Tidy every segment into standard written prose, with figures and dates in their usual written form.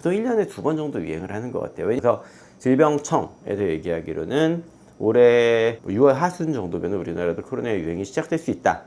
보통 1년에 2번 정도 유행을 하는 것 같아요. 그래서 질병청에서 얘기하기로는 올해 6월 하순 정도면 우리나라도 코로나 유행이 시작될 수 있다.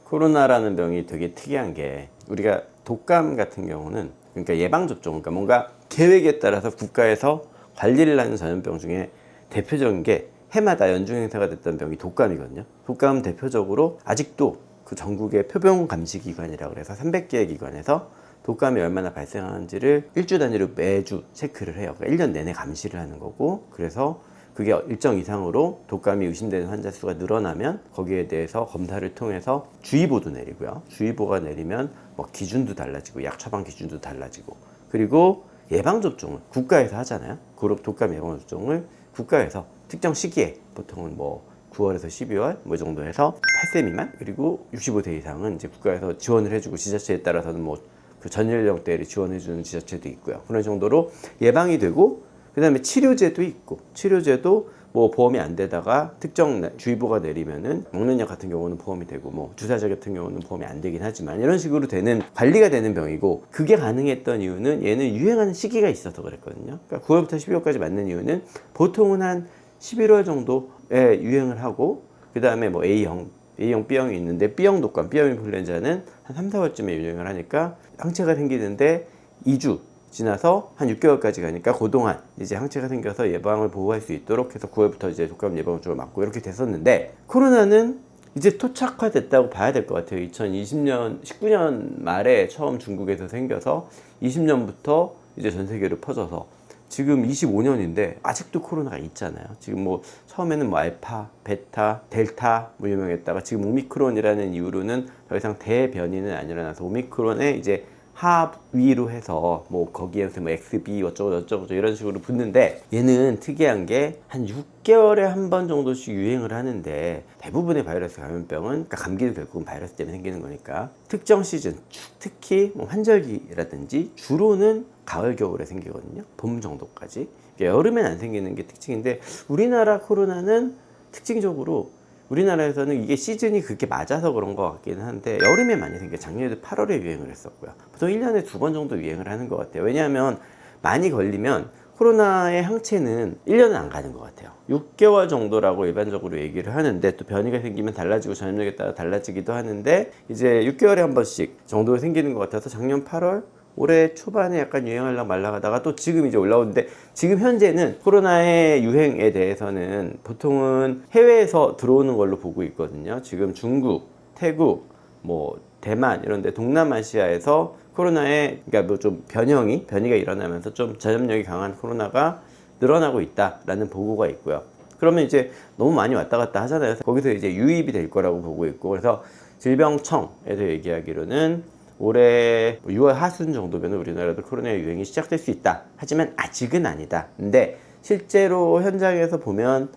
코로나라는 병이 되게 특이한 게, 우리가 독감 같은 경우는 그러니까 예방접종, 그러니까 뭔가 계획에 따라서 국가에서 관리를 하는 전염병 중에 대표적인 게 해마다 연중 행사가 됐던 병이 독감이거든요. 독감은 대표적으로 아직도 그 전국의 표병 감시 기관이라고 해서 300개의 기관에서 독감이 얼마나 발생하는지를 일주 단위로 매주 체크를 해요. 그러니까 1년 내내 감시를 하는 거고, 그래서 그게 일정 이상으로 독감이 의심되는 환자 수가 늘어나면 거기에 대해서 검사를 통해서 주의보도 내리고요. 주의보가 내리면 뭐 기준도 달라지고 약 처방 기준도 달라지고, 그리고 예방접종을 국가에서 하잖아요. 독감 예방접종을 국가에서 특정 시기에, 보통은 뭐 9월에서 12월 뭐 정도 해서 8세 미만, 그리고 65세 이상은 이제 국가에서 지원을 해주고, 지자체에 따라서는 뭐 그 전 연령대를 지원해주는 지자체도 있고요. 그런 정도로 예방이 되고, 그 다음에 치료제도 있고, 치료제도 뭐 보험이 안 되다가 특정 주의보가 내리면은 먹는 약 같은 경우는 보험이 되고, 뭐 주사제 같은 경우는 보험이 안 되긴 하지만 이런 식으로 되는, 관리가 되는 병이고, 그게 가능했던 이유는 얘는 유행하는 시기가 있어서 그랬거든요. 그러니까 9월부터 12월까지 맞는 이유는 보통은 한 11월 정도에 유행을 하고, 그 다음에 뭐 A형, B형이 있는데, B형 독감, B형 인플루엔자는 한 3, 4월쯤에 유행을 하니까 항체가 생기는데 2주 지나서 한 6개월까지 가니까 그동안 이제 항체가 생겨서 예방을 보호할 수 있도록 해서 9월부터 이제 독감 예방접종을 맞고 이렇게 됐었는데, 코로나는 이제 토착화됐다고 봐야 될 것 같아요. 2020년, 19년 말에 처음 중국에서 생겨서 20년부터 이제 전 세계로 퍼져서 지금 25년인데 아직도 코로나가 있잖아요. 지금 뭐 처음에는 뭐 알파, 베타, 델타 뭐 유명했다가 지금 오미크론이라는 이유로는 더 이상 대변이는 안 일어나서 오미크론에 이제 하위로 해서 뭐 거기에서 뭐 XB 어쩌고 저쩌고 이런 식으로 붙는데, 얘는 특이한 게 한 6개월에 한 번 정도씩 유행을 하는데, 대부분의 바이러스 감염병은, 그러니까 감기도 결국은 바이러스 때문에 생기는 거니까 특정 시즌, 특히 뭐 환절기라든지 주로는 가을 겨울에 생기거든요. 봄 정도까지. 그러니까 여름엔 안 생기는 게 특징인데, 우리나라 코로나는 특징적으로 우리나라에서는 이게 시즌이 그렇게 맞아서 그런 것 같기는 한데, 여름에 많이 생겨요. 작년에도 8월에 유행을 했었고요. 보통 1년에 2번 정도 유행을 하는 것 같아요. 왜냐하면 많이 걸리면 코로나의 항체는 1년은 안 가는 것 같아요. 6개월 정도라고 일반적으로 얘기를 하는데, 또 변이가 생기면 달라지고 전염력에 따라 달라지기도 하는데, 이제 6개월에 한 번씩 정도 생기는 것 같아서 작년 8월, 올해 초반에 약간 유행하려고 말라가다가 또 지금 이제 올라오는데, 지금 현재는 코로나의 유행에 대해서는 보통은 해외에서 들어오는 걸로 보고 있거든요. 지금 중국, 태국, 뭐 대만 이런 데 동남아시아에서 코로나의, 그러니까 뭐 좀 변이가 일어나면서 좀 전염력이 강한 코로나가 늘어나고 있다라는 보고가 있고요. 그러면 이제 너무 많이 왔다 갔다 하잖아요. 거기서 이제 유입이 될 거라고 보고 있고, 그래서 질병청에서 얘기하기로는 올해 6월 하순 정도면 우리나라도 코로나 유행이 시작될 수 있다. 하지만 아직은 아니다. 근데 실제로 현장에서 보면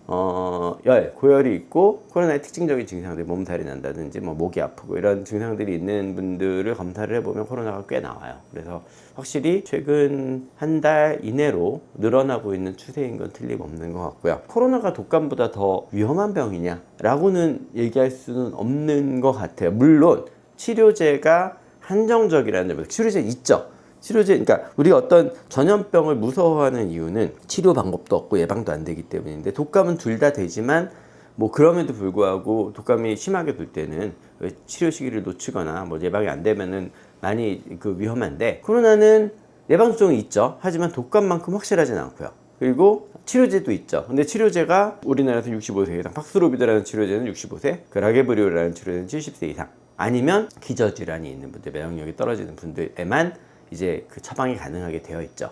고열이 있고 코로나의 특징적인 증상들, 몸살이 난다든지 뭐 목이 아프고 이런 증상들이 있는 분들을 검사를 해보면 코로나가 꽤 나와요. 그래서 확실히 최근 한 달 이내로 늘어나고 있는 추세인 건 틀림없는 것 같고요. 코로나가 독감보다 더 위험한 병이냐 라고는 얘기할 수는 없는 것 같아요. 물론 치료제가 한정적이라는 점, 치료제 있죠. 치료제, 그러니까 우리가 어떤 전염병을 무서워하는 이유는 치료 방법도 없고 예방도 안 되기 때문인데, 독감은 둘 다 되지만 뭐 그럼에도 불구하고 독감이 심하게 돌 때는 치료 시기를 놓치거나 뭐 예방이 안 되면은 많이 위험한데, 코로나는 예방접종이 있죠. 하지만 독감만큼 확실하진 않고요. 그리고 치료제도 있죠. 근데 치료제가 우리나라에서 65세 이상, 팍스로비드라는 치료제는 65세, 그 라게브리올이라는 치료제는 70세 이상, 아니면 기저질환이 있는 분들, 면역력이 떨어지는 분들에만 이제 그 처방이 가능하게 되어 있죠.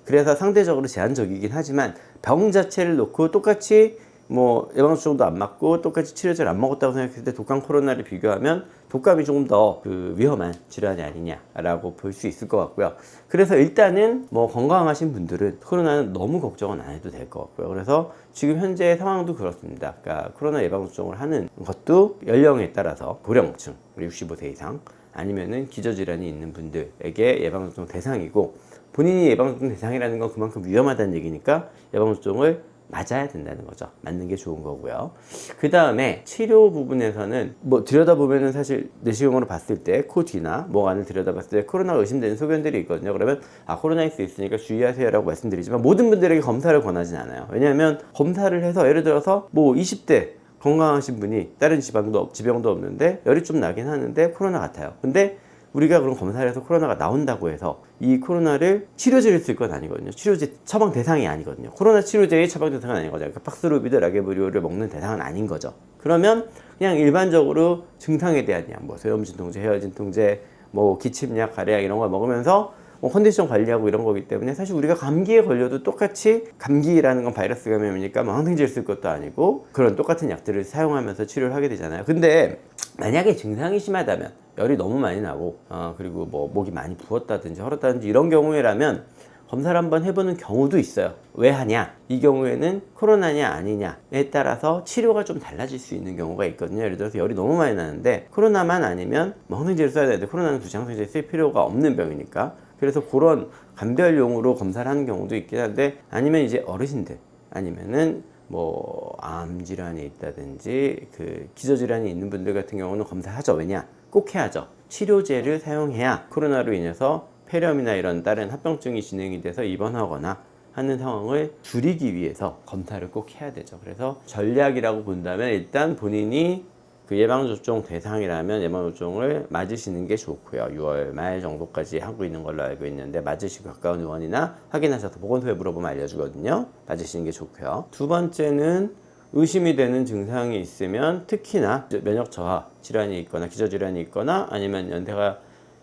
그래서 상대적으로 제한적이긴 하지만 병 자체를 놓고 똑같이 뭐 예방접종도 안 맞고 똑같이 치료제를 안 먹었다고 생각했을 때 독감 코로나를 비교하면 독감이 조금 더 위험한 질환이 아니냐라고 볼 수 있을 것 같고요. 그래서 일단은 뭐 건강하신 분들은 코로나는 너무 걱정은 안 해도 될 것 같고요. 그래서 지금 현재 상황도 그렇습니다. 그러니까 코로나 예방접종을 하는 것도 연령에 따라서 고령층, 65세 이상, 아니면은 기저질환이 있는 분들에게 예방접종 대상이고, 본인이 예방접종 대상이라는 건 그만큼 위험하다는 얘기니까 예방접종을 맞아야 된다는 거죠. 맞는 게 좋은 거고요. 그 다음에 치료 부분에서는 뭐 들여다보면은 사실 내시경으로 봤을 때 코 뒤나 목 안을 들여다봤을 때 코로나가 의심되는 소견들이 있거든요. 그러면 코로나일 수 있으니까 주의하세요라고 말씀드리지만 모든 분들에게 검사를 권하진 않아요. 왜냐하면 검사를 해서 예를 들어서 뭐 20대 건강하신 분이 다른 지병도 없는데 열이 좀 나긴 하는데 코로나 같아요. 근데 우리가 그럼 검사를 해서 코로나가 나온다고 해서 이 코로나를 치료제를 쓸 건 아니거든요. 치료제 처방 대상이 아니거든요. 코로나 치료제의 처방 대상은 아니거든요. 그러니까 팍스로비드, 라게브리오를 먹는 대상은 아닌 거죠. 그러면 그냥 일반적으로 증상에 대한 약, 뭐 소염 진통제, 혈 진통제, 뭐 기침약, 가래약 이런 걸 먹으면서 뭐 컨디션 관리하고 이런 거기 때문에 사실 우리가 감기에 걸려도 똑같이 감기라는 건 바이러스 감염이니까 뭐 항생제를 쓸 것도 아니고 그런 똑같은 약들을 사용하면서 치료를 하게 되잖아요. 근데 만약에 증상이 심하다면 열이 너무 많이 나고 그리고 뭐 목이 많이 부었다든지 헐었다든지 이런 경우에라면 검사를 한번 해보는 경우도 있어요. 왜 하냐? 이 경우에는 코로나냐 아니냐에 따라서 치료가 좀 달라질 수 있는 경우가 있거든요. 예를 들어서 열이 너무 많이 나는데 코로나만 아니면 뭐 항생제를 써야 되는데 코로나는 굳이 항생제 쓸 필요가 없는 병이니까 그래서 그런 감별용으로 검사를 하는 경우도 있긴 한데 아니면 이제 어르신들 아니면은 뭐 암 질환이 있다든지 그 기저 질환이 있는 분들 같은 경우는 검사하죠. 왜냐? 꼭 해야죠. 치료제를 사용해야 코로나로 인해서 폐렴이나 이런 다른 합병증이 진행이 돼서 입원하거나 하는 상황을 줄이기 위해서 검사를 꼭 해야 되죠. 그래서 전략이라고 본다면 일단 본인이 그 예방접종 대상이라면 예방접종을 맞으시는 게 좋고요. 6월 말 정도까지 하고 있는 걸로 알고 있는데 맞으시고 가까운 의원이나 확인하셔서 보건소에 물어보면 알려주거든요. 맞으시는 게 좋고요. 두 번째는 의심이 되는 증상이 있으면 특히나 면역 저하 질환이 있거나 기저질환이 있거나 아니면 연세가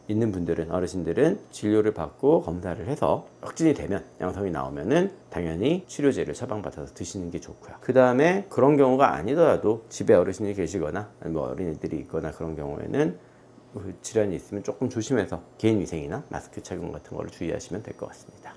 있는 분들은 어르신들은 진료를 받고 검사를 해서 확진이 되면 양성이 나오면은 당연히 치료제를 처방받아서 드시는 게 좋고요. 그 다음에 그런 경우가 아니더라도 집에 어르신이 계시거나 뭐 어린이들이 있거나 그런 경우에는 그 질환이 있으면 조금 조심해서 개인위생이나 마스크 착용 같은 거를 주의하시면 될 것 같습니다.